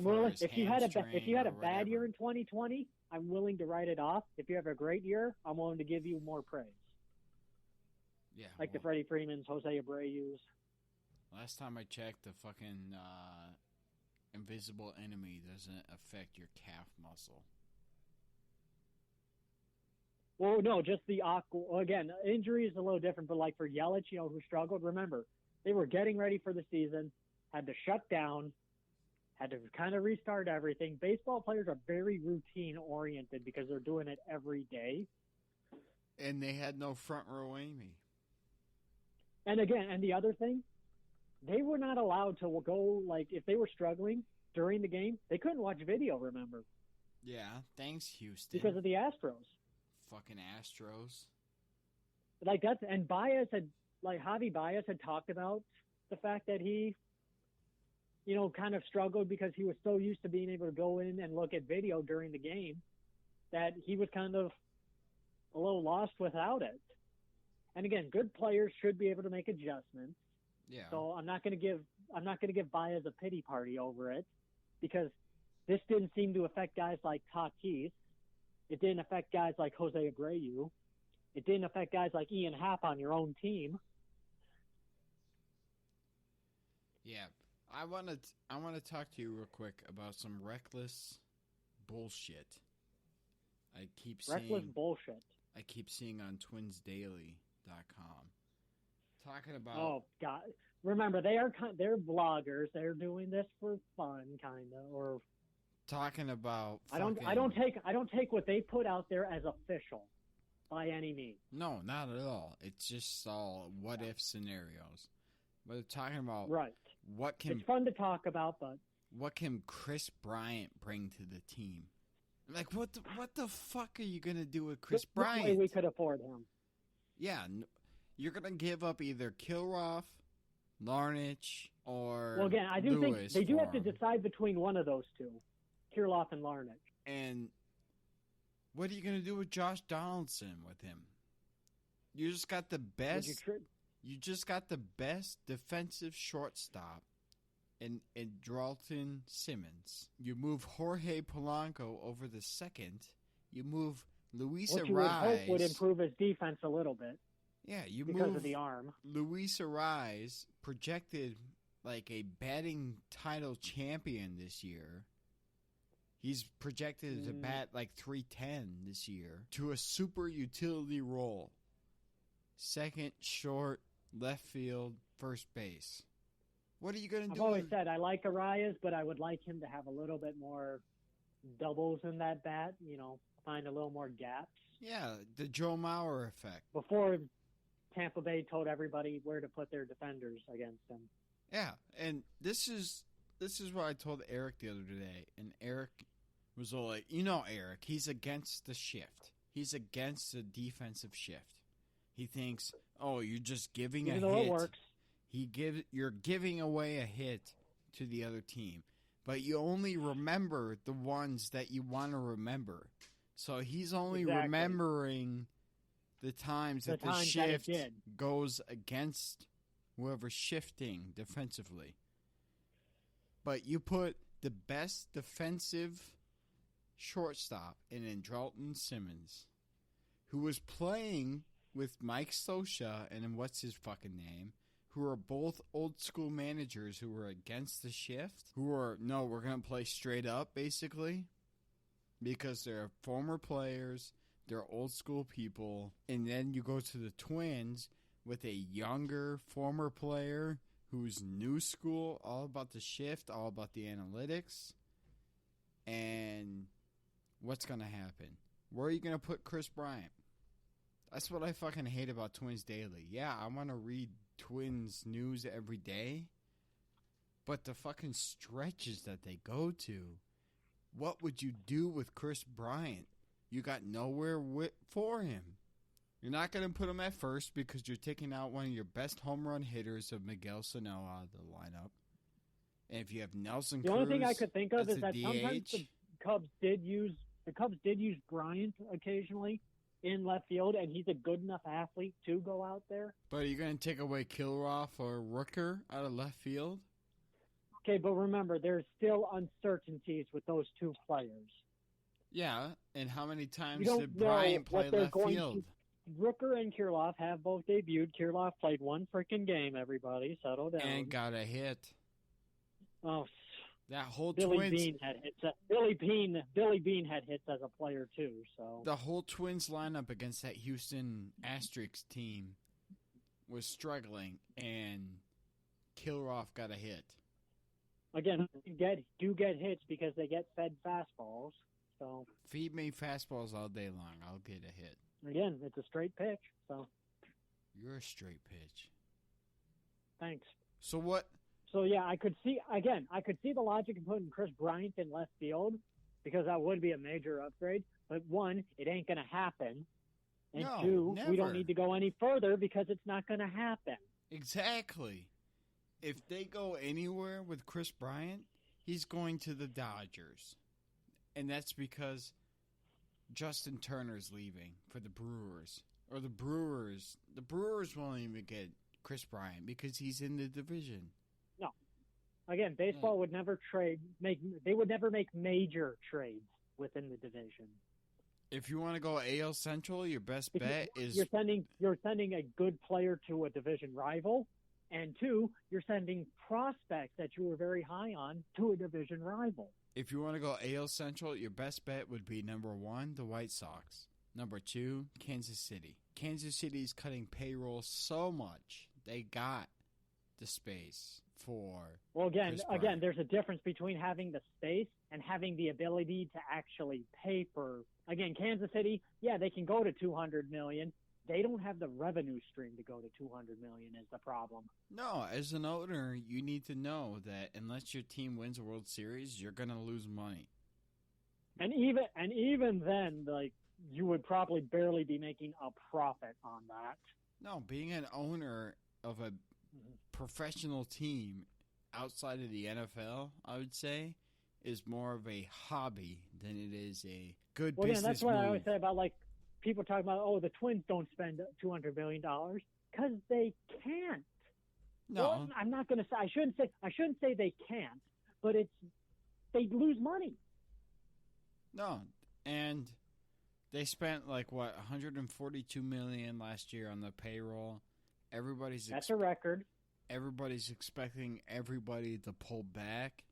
I'm far willing. as If you had a hamstring or bad year whatever. in 2020, I'm willing to write it off. If you have a great year, I'm willing to give you more praise. Yeah, Like the well, Freddie Freemans, Jose Abreu's. last time I checked, the fucking invisible enemy doesn't affect your calf muscle. Well, no, just the aqua. Again, injury is a little different, but like for Yelich, who struggled, remember, they were getting ready for the season, had to shut down, had to kind of restart everything. Baseball players are very routine oriented because they're doing it every day. And they had no front row Amy. And again, and the other thing, they were not allowed to go, like, if they were struggling during the game, they couldn't watch video, remember, Yeah, thanks, Houston. because of the Astros. Fucking Astros. Like, and Javi Baez had talked about the fact that he, kind of struggled because he was so used to being able to go in and look at video during the game that he was kind of a little lost without it. And again, good players should be able to make adjustments. Yeah. So I'm not going to give Baez a pity party over it, because this didn't seem to affect guys like Tatis. It didn't affect guys like Jose Abreu. It didn't affect guys like Ian Happ on your own team. Yeah. I want to talk to you real quick about some reckless bullshit. Reckless bullshit. I keep seeing on twinsdaily.com. Talking about Oh God! Remember, they're bloggers. They're doing this for fun, kind of. Or talking about I don't take what they put out there as official by any means. No, not at all. It's just all what if scenarios. But they're talking about Right. What can It's fun to talk about, but what can Chris Bryant bring to the team? Like what the fuck are you gonna do with Chris Bryant? way we could afford him. Yeah, you're gonna give up either Kilroff, Larnach, or Well, again, I do Lewis think they do have to for him. decide between one of those two, Kirilloff and Larnach. And what are you gonna do with Josh Donaldson with him? You just got the best. You just got the best defensive shortstop in Dralton Simmons. You move Jorge Polanco over the second. You move Luis Which you would hope Arise. would improve his defense a little bit. Yeah, you because move of the arm. Luis Arise, projected like a batting title champion this year. He's projected to bat like 310 this year, to a super utility role. Second, short, left field, first base. What are you going to do? I've always said I like Arias, but I would like him to have a little bit more doubles in that bat, find a little more gaps. Yeah, the Joe Mauer effect. Before Tampa Bay told everybody where to put their defenders against him. Yeah, and this is what I told Eric the other day, and Eric was all like, Eric, he's against the shift. He's against the defensive shift. He thinks, you're just giving Even a though hit. it works. You're giving away a hit to the other team, but you only remember the ones that you want to remember. So he's only remembering the times that the shift goes against whoever's shifting defensively. But you put the best defensive shortstop in Dralton Simmons, who was playing with Mike Scioscia and what's his fucking name, who are both old school managers who were against the shift, we're going to play straight up, basically, because they're former players, they're old school people, and then you go to the Twins with a younger former player who's new school, all about the shift, all about the analytics, and what's going to happen? Where are you going to put Chris Bryant? That's what I fucking hate about Twins Daily. Yeah, I want to read Twins news every day, but the fucking stretches that they go to, what would you do with Chris Bryant? You got nowhere for him. You're not going to put him at first because you're taking out one of your best home run hitters of Miguel Sano out of the lineup. And if you have Nelson Cruz, the only thing I could think of is that DH, sometimes the Cubs did use Bryant occasionally in left field, and he's a good enough athlete to go out there. But are you going to take away Kilroff or Rooker out of left field? Okay, but remember, there's still uncertainties with those two players. Yeah, and how many You times don't did know Bryant play what they're left going field? Rooker and Kirilloff have both debuted. Kirilloff played one freaking game, everybody. Settle down. And got a hit. Oh, That whole Billy Twins, Bean had hits. Billy Bean had hits as a player too. So the whole Twins lineup against that Houston Asterix team was struggling, and Kirilloff got a hit. again, do get hits because they get fed fastballs. So Feed me fastballs all day long. I'll get a hit. again, it's a straight pitch. So You're a straight pitch. thanks. So what? So yeah, I could see the logic in putting Chris Bryant in left field because that would be a major upgrade. But one, it ain't gonna happen, and No, two, we don't never. need to go any further because it's not gonna happen. Exactly. If they go anywhere with Chris Bryant, he's going to the Dodgers. And that's because Justin Turner's leaving for the Brewers. Or the Brewers won't even get Chris Bryant because he's in the division. Again, baseball would never they would never make major trades within the division. If you want to go AL Central, your best Because bet is you're sending a good player to a division rival, and two, you're sending prospects that you were very high on to a division rival. if you want to go AL Central, your best bet would be number 1, the White Sox. Number 2, Kansas City. Kansas City's cutting payroll so much they got the space for. Well, Chris Bryant. again, there's a difference between having the space and having the ability to actually pay for. Again, Kansas City, yeah, they can go to $200 million. They don't have the revenue stream to go to $200 million is the problem. No, as an owner, you need to know that unless your team wins a World Series, you're going to lose money. And even then, like, you would probably barely be making a profit on that. No, being an owner of a professional team outside of the NFL, I would say, is more of a hobby than it is a good Well, yeah, business that's what move. I always say about, like, people talk about, oh, the Twins don't spend $200 million because they can't. No, Well, I'm not going to say. I shouldn't say they can't, but they lose money. no, and they spent like what 142 million last year on the payroll. That's a record. Everybody's expecting everybody to pull back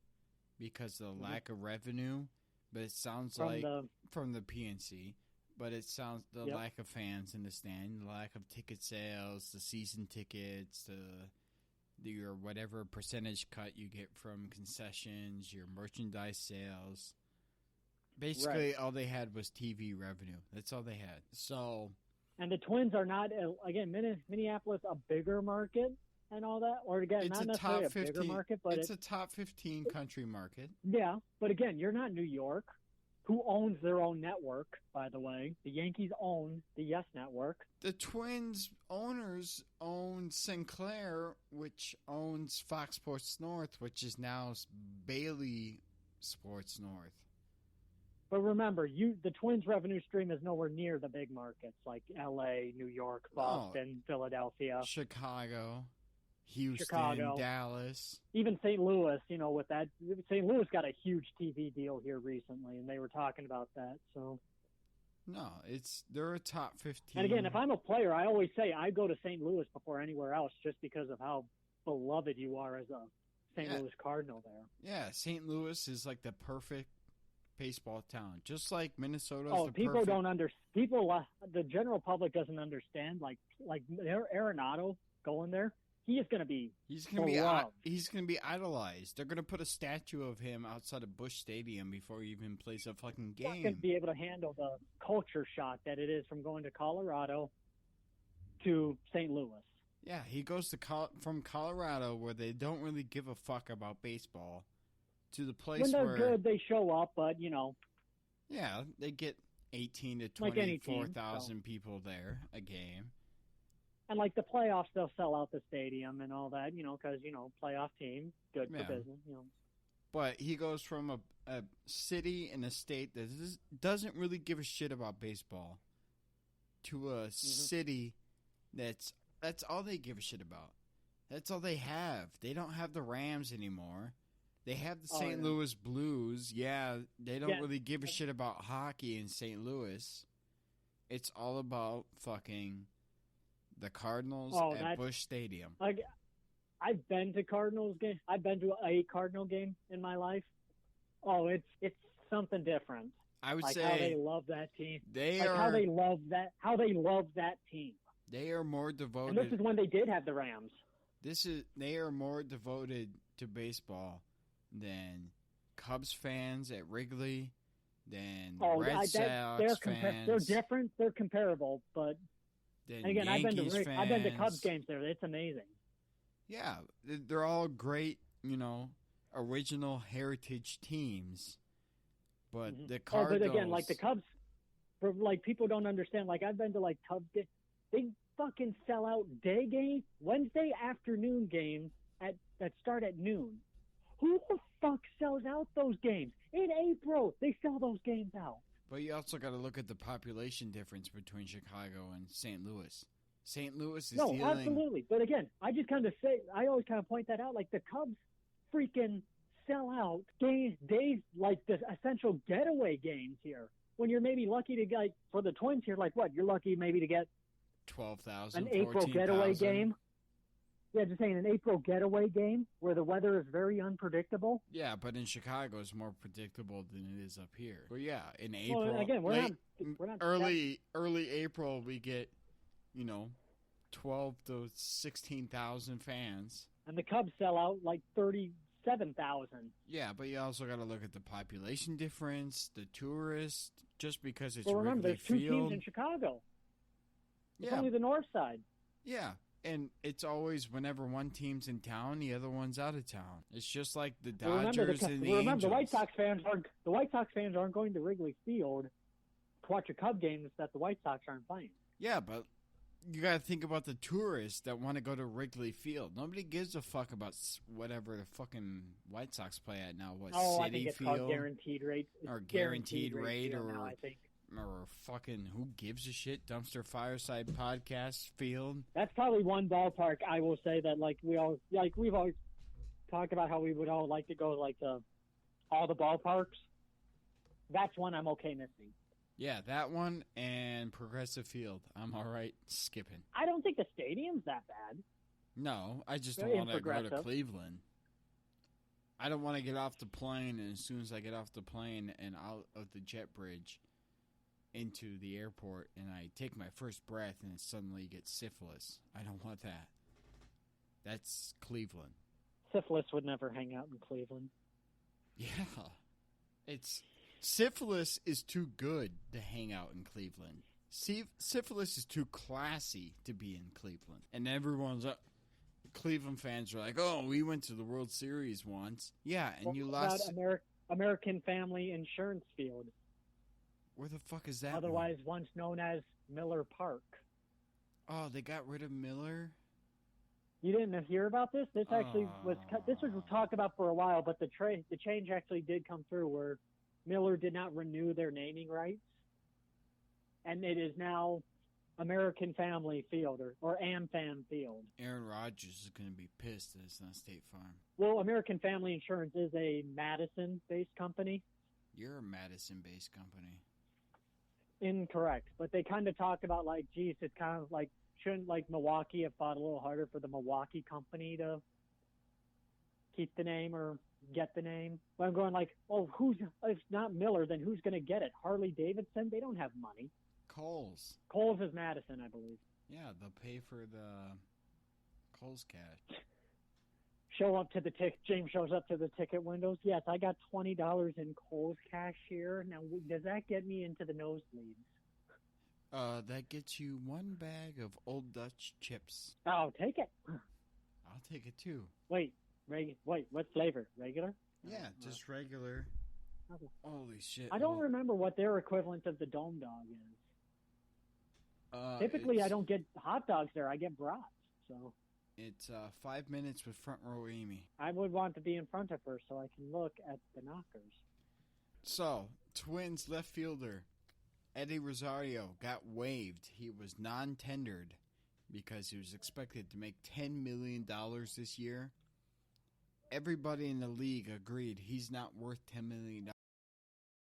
because of the lack of revenue, but it sounds from the PNC. But it sounds the lack of fans in the stand, the lack of ticket sales, the season tickets, your whatever percentage cut you get from concessions, your merchandise sales. Basically, all they had was TV revenue. That's all they had. So, and the Twins are not again Minneapolis a bigger market and all that, or again it's not a necessarily top 15. a bigger market, but it's a top 15 country market. Yeah, but again, you're not New York, who owns their own network. By the way, the Yankees own the Yes Network. The Twins owners own Sinclair, which owns Fox Sports North, which is now Bailey Sports North. But remember, the Twins' revenue stream is nowhere near the big markets like L.A., New York, Boston, Philadelphia, Chicago, Houston, Dallas. Even St. Louis, with that. St. Louis got a huge TV deal here recently, and they were talking about that. So, no, they're a top 15. And again, if I'm a player, I always say I go to St. Louis before anywhere else just because of how beloved you are as a St. Louis Cardinal there. Yeah, St. Louis is like the perfect baseball town, just like Minnesota. People don't understand. The general public doesn't understand. Like Arenado going there, he's going to be idolized. They're going to put a statue of him outside of Busch Stadium before he even plays a fucking game. He's going to be able to handle the culture shock that it is from going to Colorado to St. Louis. Yeah, he goes from Colorado, where they don't really give a fuck about baseball, to the place when they're where good, they show up, but yeah, they get 18 to like 24,000 people there a game. And like the playoffs, they'll sell out the stadium and all that, because playoff team, good for business, But he goes from a city and a state that doesn't really give a shit about baseball to a city that's all they give a shit about. That's all they have. They don't have the Rams anymore. They have the Oh, St. yeah. Louis Blues. Yeah, they don't Yeah. really give a shit about hockey in St. Louis. It's all about fucking the Cardinals Oh, at that's- Busch Stadium. Like, I've been to Cardinals game. I've been to a Cardinal game in my life. Oh, it's something different. I would Like how they say love that team. they Like are how they love that team. they are more And this devoted. is when they did have the Rams. They are more devoted to baseball than Cubs fans at Wrigley, than Red Sox fans. They're different. They're comparable, but than and again, Yankees I've been to Cubs fans. games there. It's amazing. Yeah, they're all great, original heritage teams. But Mhm. the Cardinals, but again, like the Cubs, for like people don't understand. Like I've been to like Cubs games. They fucking sell out day game, Wednesday afternoon games that start at noon. Who the fuck sells out those games in April? They sell those games out. but you also got to look at the population difference between Chicago and St. Louis. St. Louis is No, dealing. absolutely. But again, I always kind of point that out. Like the Cubs freaking sell out days like the essential getaway games here. When you're maybe lucky to get, for the Twins here, like what? You're lucky maybe to get 12,000, an April getaway 14,000. game. Yeah, just saying an April getaway game where the weather is very unpredictable. Yeah, but in Chicago it's more predictable than it is up here. But yeah, in April, Well, again, we're not early April, we get 12 to 16,000 fans. and the Cubs sell out like 37,000. Yeah, but you also got to look at the population difference, the tourists. Just because it's Well, remember, Wrigley there's two Field, teams in Chicago. It's yeah, only the north side. yeah, and it's always whenever one team's in town, the other one's out of town. It's just like the Well, Dodgers and the remember, Angels. the White Sox fans aren't going to Wrigley Field to watch a Cub games that the White Sox aren't playing. Yeah, but you got to think about the tourists that want to go to Wrigley Field. Nobody gives a fuck about whatever the fucking White Sox play at now. What, I City think it's Field? called guaranteed rate. It's Or guaranteed rate, field or now, I think. Or fucking who gives a shit? Dumpster Fireside Podcast Field. That's probably one ballpark I will say that we've always talked about how we would all like to go to all the ballparks. That's one I'm okay missing. Yeah, that one and Progressive Field. I'm all right skipping. I don't think the stadium's that bad. No, I just don't Very want to go to Progressive. Cleveland. I don't want to get off the plane, and as soon as I get off the plane and out of the jet bridge into the airport, and I take my first breath and suddenly get syphilis. I don't want that. That's Cleveland. Syphilis would never hang out in Cleveland. Yeah. Syphilis is too good to hang out in Cleveland. Syphilis is too classy to be in Cleveland. And everyone's Cleveland fans are like, oh, we went to the World Series once. Yeah, and you What lost. about American Family Insurance Field, Where the fuck is that? otherwise once known as Miller Park. Oh, they got rid of Miller? You didn't hear about this? This actually was talked about for a while, but the change actually did come through where Miller did not renew their naming rights, and it is now American Family Field or AmFam Field. Aaron Rodgers is going to be pissed that it's not State Farm. Well, American Family Insurance is a Madison-based company. You're a Madison-based company. Incorrect, but they kind of talk about geez, it's kind of shouldn't Milwaukee have fought a little harder for the Milwaukee company to keep the name or get the name? But I'm going if not Miller, then who's going to get it? Harley Davidson? They don't have money. Kohl's. Kohl's is Madison, I believe. Yeah, they'll pay for the Kohl's cash. Show up to the James shows up to the ticket windows. Yes, I got $20 in Kohl's cash here. Now, does that get me into the nosebleeds? That gets you one bag of Old Dutch chips. Oh, take it. I'll take it too. Wait, what flavor? Regular? Yeah, just regular. Okay. Holy shit! I don't remember what their equivalent of the Dome Dog is. Typically, I don't get hot dogs there. I get brats. So it's 5 minutes with front row Amy. I would want to be in front of her so I can look at the knockers. So, Twins left fielder Eddie Rosario got waived. He was non-tendered because he was expected to make $10 million this year. everybody in the league agreed he's not worth $10 million.